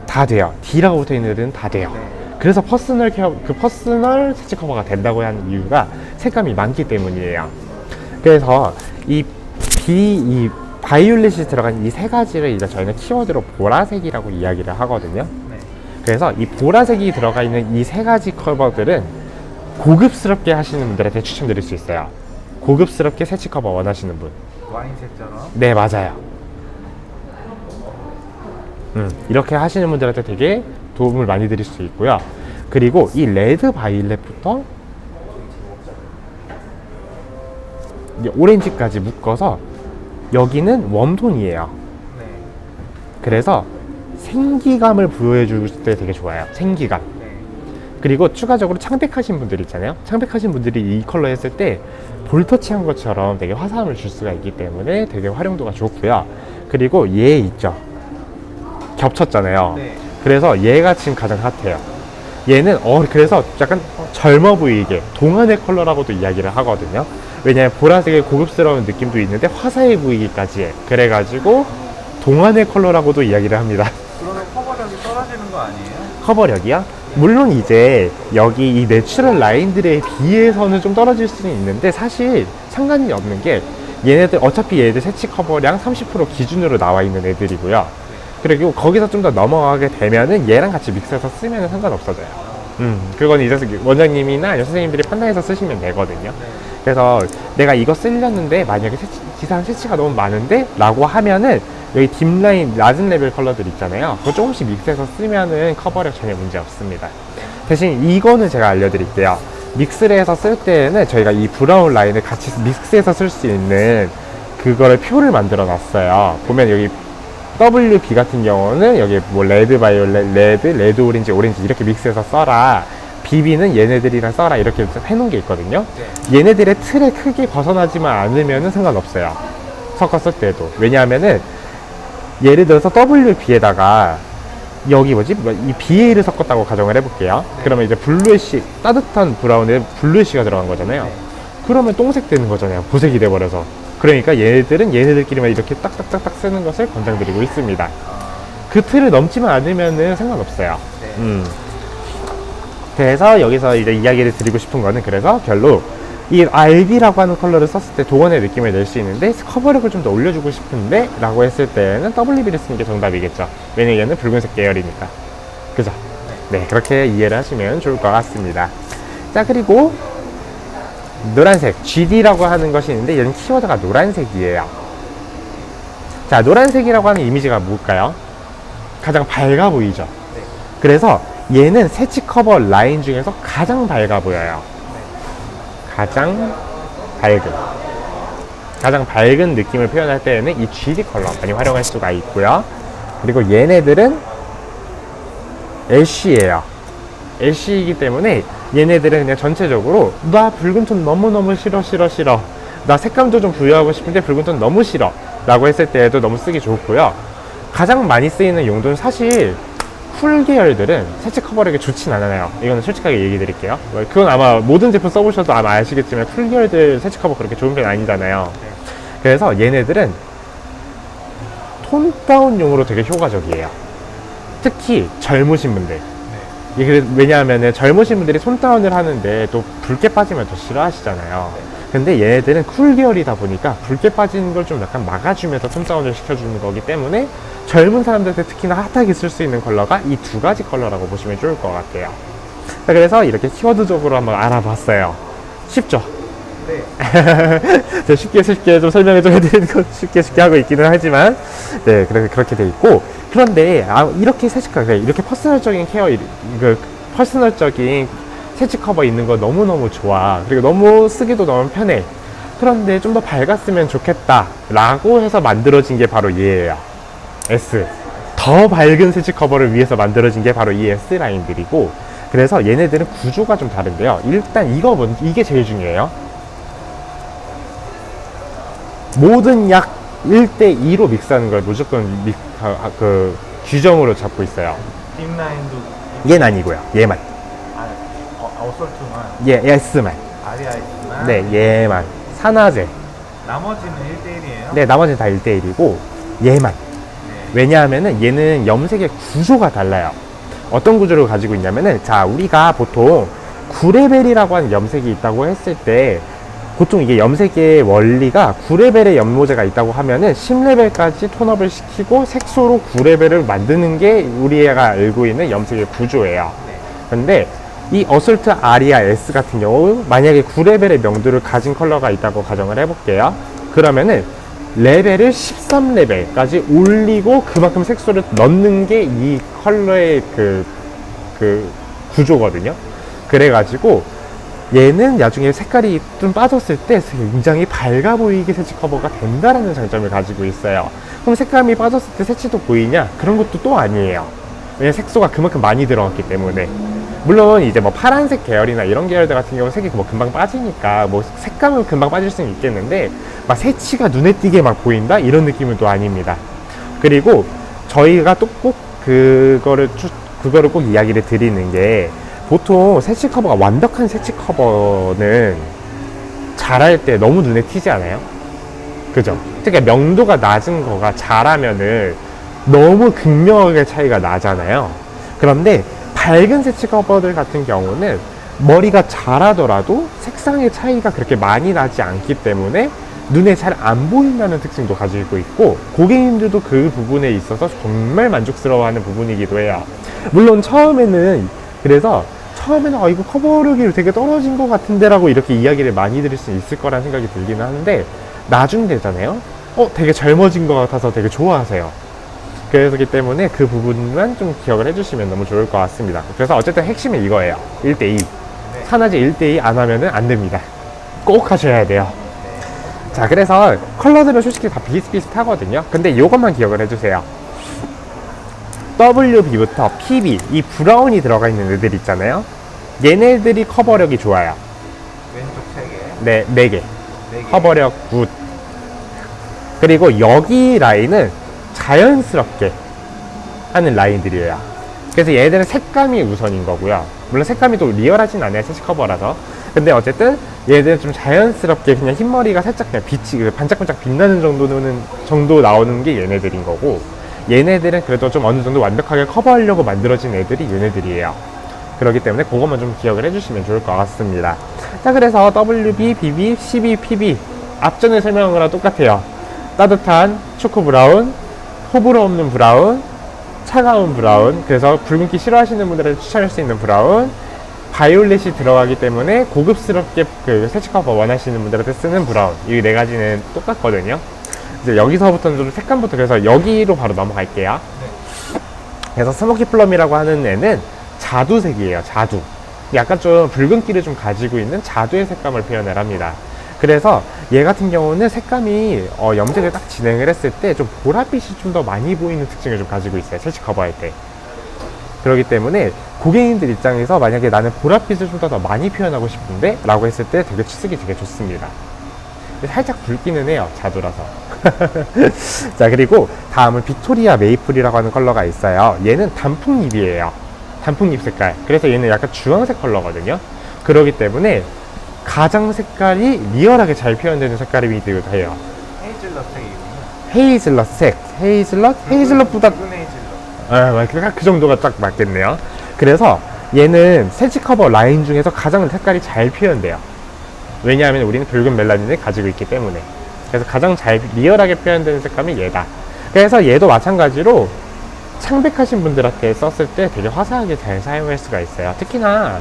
다 돼요. D라고 붙어 있는 애들은 다 돼요. 네. 그래서 퍼스널 새치 커버가 된다고 하는 이유가 색감이 많기 때문이에요. 그래서 이 바이올렛이 들어간 이 세 가지를 이제 저희는 키워드로 보라색이라고 이야기를 하거든요. 네. 그래서 이 보라색이 들어가 있는 이 세 가지 커버들은 고급스럽게 하시는 분들한테 추천드릴 수 있어요. 고급스럽게 새치 커버 원하시는 분. 와인색처럼? 네, 맞아요. 이렇게 하시는 분들한테 되게 도움을 많이 드릴 수 있고요. 그리고 이 레드 바이올렛부터 이제 오렌지까지 묶어서 여기는 웜톤이에요. 네. 그래서 생기감을 부여해줄 때 되게 좋아요. 생기감. 네. 그리고 추가적으로 창백하신 분들 있잖아요. 창백하신 분들이 이 컬러 했을 때 볼터치한 것처럼 되게 화사함을 줄 수가 있기 때문에 되게 활용도가 좋고요. 그리고 얘 있죠. 겹쳤잖아요. 네. 그래서 얘가 지금 가장 핫해요. 얘는 그래서 약간 젊어 보이게 동안의 컬러라고도 이야기를 하거든요. 왜냐하면 보라색의 고급스러운 느낌도 있는데 화사해 보이기까지 해. 그래가지고 동안의 컬러라고도 이야기를 합니다. 그러면 커버력이 떨어지는 거 아니에요? 커버력이요? 물론 이제 여기 이 내추럴 라인들에 비해서는 좀 떨어질 수는 있는데 사실 상관이 없는 게 얘네들 어차피 얘네들 새치 커버량 30% 기준으로 나와 있는 애들이고요. 그리고 거기서 좀 더 넘어가게 되면은 얘랑 같이 믹스해서 쓰면 상관없어져요. 그건 이제 원장님이나 선생님들이 판단해서 쓰시면 되거든요. 그래서 내가 이거 쓰려는데 만약에 기사한 새치가 너무 많은데 라고 하면은 여기 딥라인 낮은 레벨 컬러들 있잖아요. 그거 조금씩 믹스해서 쓰면은 커버력 전혀 문제 없습니다. 대신 이거는 제가 알려드릴게요. 믹스를 해서 쓸 때는 저희가 이 브라운 라인을 같이 믹스해서 쓸 수 있는 그거를 표를 만들어 놨어요. 보면 여기 WB 같은 경우는 여기 뭐 레드 바이올렛, 레드 오렌지, 오렌지 이렇게 믹스해서 써라. BB는 얘네들이랑 써라. 이렇게 해놓은 게 있거든요. 얘네들의 틀에 크게 벗어나지만 않으면 상관없어요. 섞었을 때도. 왜냐하면은 예를 들어서 WB에다가 여기 이 BA를 섞었다고 가정을 해볼게요. 그러면 이제 블루애쉬, 따뜻한 브라운에 블루애쉬가 들어간 거잖아요. 그러면 똥색 되는 거잖아요. 보색이 돼버려서. 그러니까 얘네들은 얘네들끼리만 이렇게 딱딱딱딱 쓰는 것을 권장드리고 있습니다. 그 틀을 넘지만 않으면 상관없어요. 그래서 여기서 이제 이야기를 드리고 싶은 거는 그래서 결국 이 RB라고 하는 컬러를 썼을 때 동안의 느낌을 낼 수 있는데 커버력을 좀 더 올려주고 싶은데 라고 했을 때는 WB를 쓰는 게 정답이겠죠. 왜냐면 얘는 붉은색 계열이니까. 그죠? 네, 그렇게 이해를 하시면 좋을 것 같습니다. 자, 그리고 노란색 GD라고 하는 것이 있는데 얘는 키워드가 노란색이에요. 자, 노란색이라고 하는 이미지가 뭘까요? 가장 밝아 보이죠. 그래서 얘는 새치 커버 라인 중에서 가장 밝아 보여요. 가장 밝은 느낌을 표현할 때에는 이 GD 컬러 많이 활용할 수가 있고요. 그리고 얘네들은 애쉬예요. 애쉬이기 때문에 얘네들은 그냥 전체적으로 나 붉은 톤 너무너무 싫어 나 색감도 좀 부여하고 싶은데 붉은 톤 너무 싫어 라고 했을 때에도 너무 쓰기 좋고요. 가장 많이 쓰이는 용도는 사실 쿨 계열들은 새치 커버력이 좋진 않아요. 이거는 솔직하게 얘기 드릴게요. 그건 아마 모든 제품 써보셔도 아마 아시겠지만 쿨 계열들 새치 커버 그렇게 좋은 편 아니잖아요. 그래서 얘네들은 톤 다운용으로 되게 효과적이에요. 특히 젊으신 분들. 이게 왜냐하면 젊으신 분들이 톤 다운을 하는데 또 붉게 빠지면 더 싫어하시잖아요. 근데 얘네들은 쿨 계열이다 보니까 붉게 빠지는 걸 좀 약간 막아주면서 톤 다운을 시켜주는 거기 때문에 젊은 사람들한테 특히나 핫하게 쓸 수 있는 컬러가 이 두 가지 컬러라고 보시면 좋을 것 같아요. 자, 그래서 이렇게 키워드적으로 한번 알아봤어요. 쉽죠? 네. 제가 쉽게 좀 설명을 좀 해드리는 건 쉽게 하고 있기는 하지만, 네, 그렇게 돼 있고. 그런데, 이렇게 이렇게 퍼스널적인 퍼스널적인 새치 커버 있는 거 너무너무 좋아. 그리고 너무 쓰기도 너무 편해. 그런데 좀 더 밝았으면 좋겠다. 라고 해서 만들어진 게 바로 얘예요. S. 더 밝은 새치 커버를 위해서 만들어진 게 바로 이 S 라인들이고, 그래서 얘네들은 구조가 좀 다른데요. 일단 이게 제일 중요해요. 모든 약 1대2로 믹스하는 걸 무조건 규정으로 잡고 있어요. 딥라인도 얘는 아니고요. 얘만. 어설트만 S만. 아리아이스만 네, 얘만. 산화제. 나머지는 1대1이에요? 네, 나머지는 다 1대1이고 얘만. 왜냐하면은 얘는 염색의 구조가 달라요. 어떤 구조를 가지고 있냐면은, 자, 우리가 보통 9레벨이라고 하는 염색이 있다고 했을 때, 보통 이게 염색의 원리가 9레벨의 연모제가 있다고 하면은 10레벨까지 톤업을 시키고 색소로 9레벨을 만드는 게 우리가 알고 있는 염색의 구조예요. 근데 이 어설트 아리아 S 같은 경우 만약에 9레벨의 명도를 가진 컬러가 있다고 가정을 해볼게요. 그러면은 레벨을 13레벨까지 올리고 그만큼 색소를 넣는 게 이 컬러의 그 구조거든요. 그래가지고 얘는 나중에 색깔이 좀 빠졌을 때 굉장히 밝아 보이게 새치 커버가 된다라는 장점을 가지고 있어요. 그럼 색감이 빠졌을 때 새치도 보이냐? 그런 것도 또 아니에요. 왜냐면 색소가 그만큼 많이 들어갔기 때문에. 물론 이제 뭐 파란색 계열이나 이런 계열들 같은 경우는 색이 뭐 금방 빠지니까 뭐 색감은 금방 빠질 수는 있겠는데 막 새치가 눈에 띄게 막 보인다? 이런 느낌은 또 아닙니다. 그리고 저희가 또 꼭 그거를 꼭 이야기를 드리는 게, 보통 새치 커버가 완벽한 새치 커버는 잘할 때 너무 눈에 띄지 않아요? 그죠? 특히 명도가 낮은 거가 잘하면은 너무 극명하게 차이가 나잖아요. 그런데 밝은 새치 커버들 같은 경우는 머리가 잘하더라도 색상의 차이가 그렇게 많이 나지 않기 때문에 눈에 잘 안 보인다는 특징도 가지고 있고, 고객님들도 그 부분에 있어서 정말 만족스러워하는 부분이기도 해요. 물론 처음에는 이거 커버력이 되게 떨어진 것 같은데 라고 이렇게 이야기를 많이 들을 수 있을 거란 생각이 들기는 하는데, 나중 되잖아요. 되게 젊어진 것 같아서 되게 좋아하세요. 그렇기 때문에 그 부분만 좀 기억을 해주시면 너무 좋을 것 같습니다. 그래서 어쨌든 핵심은 이거예요. 1대2. 산화제 1대2 안 하면은 안 됩니다. 꼭 하셔야 돼요. 자, 그래서 컬러들은 솔직히 다 비슷비슷하거든요. 근데 이것만 기억을 해주세요. WB부터 PB, 이 브라운이 들어가 있는 애들 있잖아요. 얘네들이 커버력이 좋아요. 왼쪽 3개. 네, 4개. 4개. 커버력 굿. 그리고 여기 라인은 자연스럽게 하는 라인들이에요. 그래서 얘네들은 색감이 우선인 거고요. 물론 색감이 또 리얼하진 않아요, 새치 커버라서. 근데 어쨌든 얘네들은 좀 자연스럽게 그냥 흰머리가 살짝 그냥 빛이 반짝반짝 빛나는 정도 나오는 게 얘네들인 거고, 얘네들은 그래도 좀 어느 정도 완벽하게 커버하려고 만들어진 애들이 얘네들이에요. 그렇기 때문에 그것만 좀 기억을 해주시면 좋을 것 같습니다. 자, 그래서 WB, BB, CB, PB 앞전에 설명한 거랑 똑같아요. 따뜻한 초코 브라운, 호불호 없는 브라운, 차가운 브라운, 그래서 붉은기 싫어하시는 분들한테 추천할 수 있는 브라운, 바이올렛이 들어가기 때문에 고급스럽게 그 새치 커버 원하시는 분들한테 쓰는 브라운, 이 4가지는 똑같거든요. 이제 여기서부터는 좀 색감부터, 그래서 여기로 바로 넘어갈게요. 그래서 스모키 플럼이라고 하는 애는 자두색이에요. 자두. 약간 좀 붉은기를 좀 가지고 있는 자두의 색감을 표현을 합니다. 그래서 얘 같은 경우는 색감이 염색을 딱 진행을 했을 때 좀 보랏빛이 좀 더 많이 보이는 특징을 좀 가지고 있어요. 새치 커버할 때. 그렇기 때문에 고객님들 입장에서 만약에 나는 보랏빛을 좀 더 많이 표현하고 싶은데 라고 했을 때 되게 쓰기 되게 좋습니다. 살짝 붉기는 해요. 자두라서. 자, 그리고 다음은 빅토리아 메이플이라고 하는 컬러가 있어요. 얘는 단풍잎이에요. 단풍잎 색깔. 그래서 얘는 약간 주황색 컬러거든요. 그렇기 때문에 가장 색깔이 리얼하게 잘 표현되는 색깔이기도 해요. 헤이즐넛 색이군요. 헤이즐넛? 헤이즐넛보다 붉은 헤이즐넛. 그 정도가 딱 맞겠네요. 그래서 얘는 새치 커버 라인 중에서 가장 색깔이 잘 표현돼요. 왜냐하면 우리는 붉은 멜라닌을 가지고 있기 때문에. 그래서 가장 잘 리얼하게 표현되는 색감이 얘다. 그래서 얘도 마찬가지로 창백하신 분들한테 썼을 때 되게 화사하게 잘 사용할 수가 있어요. 특히나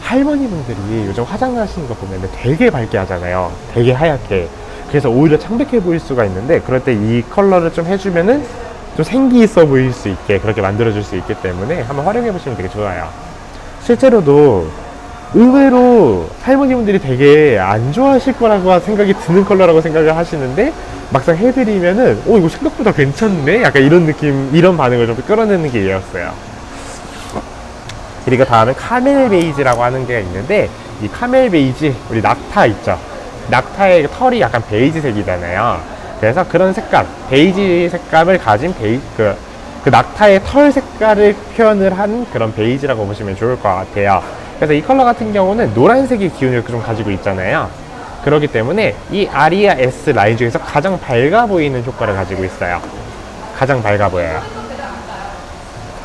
할머니 분들이 요즘 화장하시는 거 보면 되게 밝게 하잖아요. 되게 하얗게. 그래서 오히려 창백해 보일 수가 있는데, 그럴 때 이 컬러를 좀 해주면은 좀 생기 있어 보일 수 있게 그렇게 만들어줄 수 있기 때문에 한번 활용해 보시면 되게 좋아요. 실제로도 의외로 할머니분들이 되게 안 좋아하실 거라고 생각이 드는 컬러라고 생각을 하시는데, 막상 해드리면은 이거 생각보다 괜찮네? 약간 이런 느낌, 이런 반응을 좀 끌어내는 게 얘였어요. 그리고 다음에 카멜 베이지라고 하는 게 있는데, 이 카멜 베이지, 우리 낙타 있죠? 낙타의 털이 약간 베이지색이잖아요. 그래서 그런 색감, 베이지 색감을 가진 그 낙타의 털 색깔을 표현을 한 그런 베이지라고 보시면 좋을 것 같아요. 그래서 이 컬러 같은 경우는 노란색의 기운을 좀 가지고 있잖아요. 그렇기 때문에 이 아리아 S 라인 중에서 가장 밝아 보이는 효과를 가지고 있어요. 가장 밝아 보여요.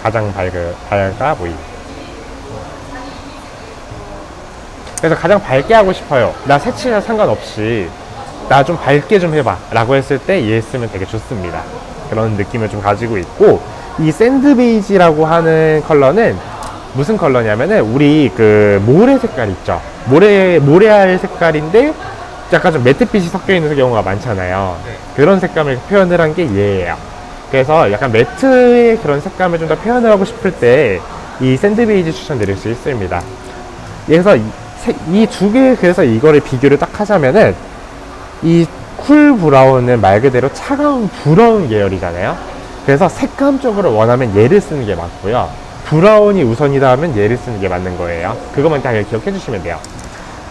가장 밝아 보이. 그래서 가장 밝게 하고 싶어요. 나 색칠이나 상관없이 나 좀 밝게 좀 해봐 라고 했을 때 얘 쓰면 되게 좋습니다. 그런 느낌을 좀 가지고 있고, 이 샌드 베이지라고 하는 컬러는 무슨 컬러냐면은 우리 그 모래 색깔 있죠. 모래알 색깔인데 약간 좀 매트빛이 섞여 있는 경우가 많잖아요. 네. 그런 색감을 표현을 한 게 얘예요. 그래서 약간 매트의 그런 색감을 좀 더 표현을 하고 싶을 때 이 샌드 베이지 추천드릴 수 있습니다. 그래서 이 두 개, 그래서 이거를 비교를 딱 하자면은 이 쿨 브라운은 말 그대로 차가운 브라운 계열이잖아요. 그래서 색감적으로 원하면 얘를 쓰는 게 맞고요. 브라운이 우선이다 하면 얘를 쓰는 게 맞는 거예요. 그것만 딱 기억해 주시면 돼요.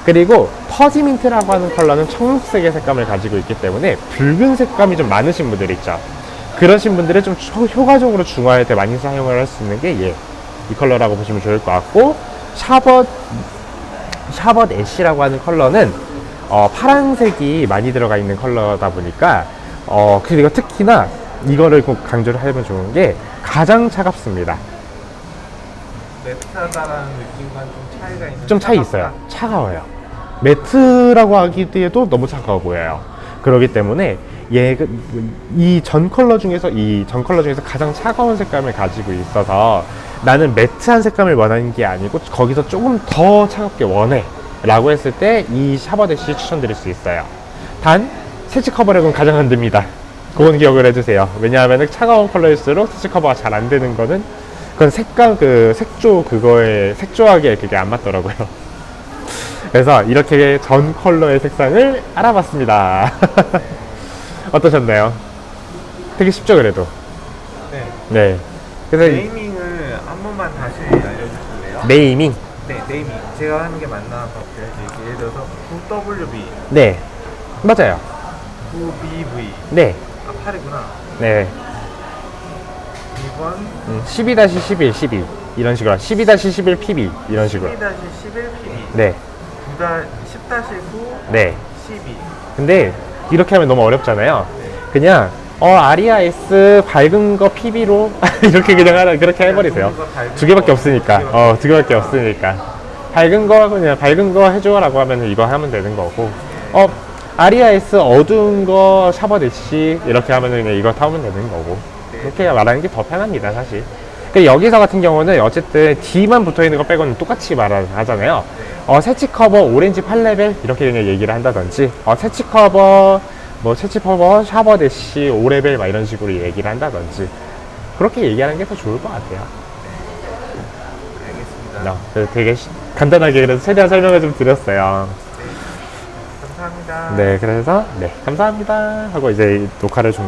그리고 퍼지민트라고 하는 컬러는 청록색의 색감을 가지고 있기 때문에 붉은 색감이 좀 많으신 분들 있죠. 그러신 분들은 좀 효과적으로 중화할 때 많이 사용을 할 수 있는 게 이 컬러라고 보시면 좋을 것 같고, 샤벗 애쉬라고 하는 컬러는 파란색이 많이 들어가 있는 컬러다 보니까 그리고 특히나 이거를 꼭 강조를 하면 좋은 게 가장 차갑습니다. 매트하다라는 느낌과 좀 차이가 있는. 좀 차이 있어요. 차가워요. 매트라고 하기에도 너무 차가워 보여요. 그렇기 때문에 이 전 컬러 중에서 가장 차가운 색감을 가지고 있어서 나는 매트한 색감을 원하는 게 아니고 거기서 조금 더 차갑게 원해 라고 했을 때 이 샤벗 애쉬 추천드릴 수 있어요. 단 새치 커버력은 가장 안 됩니다. 그건 기억을 해주세요. 왜냐하면 차가운 컬러일수록 새치 커버가 잘 안 되는 거는 그건 색감, 색조하게 그게 안 맞더라고요. 그래서 이렇게 전 컬러의 색상을 알아봤습니다. 어떠셨나요? 되게 쉽죠, 그래도? 네. 네. 그래서 네이밍을 한 번만 다시 알려주실래요? 네이밍. 네, 네이밍. 제가 하는 게 맞나 봐요. 예를 들어서 9WB, 네. 맞아요. 9BV. 네. 아, 8이구나. 네. 2번 12-11, 12. 이런 식으로. 12-11 PB. 이런 식으로. 12-11PB. 네. 10-9 네. 12. 근데 이렇게 하면 너무 어렵잖아요. 네. 그냥 아리아 S 밝은 거 PB로 이렇게 그냥 그렇게 해버리세요. 두 개밖에 없으니까. 두 개밖에 없으니까. 밝은 거 해줘라고 하면 이거 하면 되는 거고. 아리아 S 어두운 거 샤벗 애쉬 이렇게 하면 그냥 이거 타면 되는 거고. 그렇게 말하는 게 더 편합니다, 사실. 여기서 같은 경우는 어쨌든 D만 붙어 있는 거 빼고는 똑같이 말하잖아요. 새치 커버 오렌지 8레벨 이렇게 그냥 얘기를 한다든지, 새치 커버 샤벗 애쉬 5레벨 막 이런 식으로 얘기를 한다든지, 그렇게 얘기하는 게 더 좋을 것 같아요. 그래서 되게 간단하게 그래서 최대한 설명을 좀 드렸어요. 감사합니다. 네, 그래서 네, 감사합니다 하고 이제 녹화를 종료를